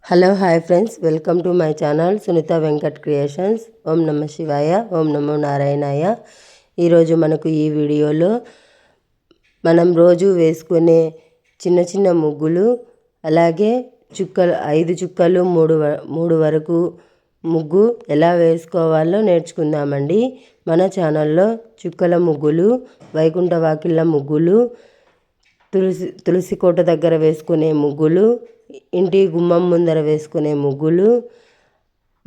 Hello hi friends, welcome to my channel Sunitha Venkat creations. ఓం నమ శివాయ, ఓం నమో నారాయణాయ. ఈరోజు మనకు ఈ వీడియోలో మనం రోజు వేసుకునే చిన్న చిన్న ముగ్గులు, అలాగే చుక్కలు 5 చుక్కలు 3 వరకు ముగ్గు ఎలా వేసుకోవాలో నేర్చుకుందామండి. మన ఛానల్లో చుక్కల ముగ్గులు, వైకుంఠ వాకిళ్ళ ముగ్గులు, తులసి కోట దగ్గర వేసుకునే ముగ్గులు, ఇంటి గుమ్మం ముందర వేసుకునే ముగ్గులు,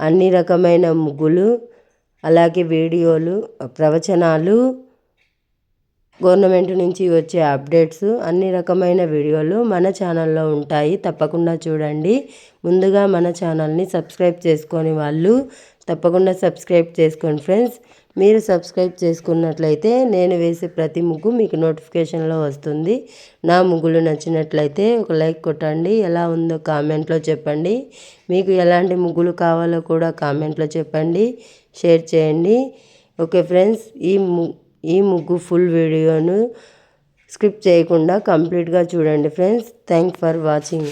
అన్ని రకమైన ముగ్గులు, అలాగే వీడియోలు, ప్రవచనాలు, గవర్నమెంట్ నుంచి వచ్చే అప్డేట్స్, అన్ని రకమైన వీడియోలు మన ఛానల్లో ఉంటాయి. తప్పకుండా చూడండి. ముందుగా మన ఛానల్ని సబ్స్క్రైబ్ చేసుకొని వాళ్ళు తప్పకుండా సబ్స్క్రైబ్ చేసుకోండి ఫ్రెండ్స్. మీరు సబ్స్క్రైబ్ చేసుకున్నట్లయితే నేను వేసే ప్రతి ముగ్గు మీకు నోటిఫికేషన్లో వస్తుంది. నా ముగ్గులు నచ్చినట్లయితే ఒక లైక్ కొట్టండి. ఎలా ఉందో కామెంట్లో చెప్పండి. మీకు ఎలాంటి ముగ్గులు కావాలో కూడా కామెంట్లో చెప్పండి, షేర్ చేయండి. ఓకే ఫ్రెండ్స్, ఈ ముగ్గు ఫుల్ వీడియోను స్కిప్ చేయకుండా కంప్లీట్గా చూడండి ఫ్రెండ్స్. Thank for watching.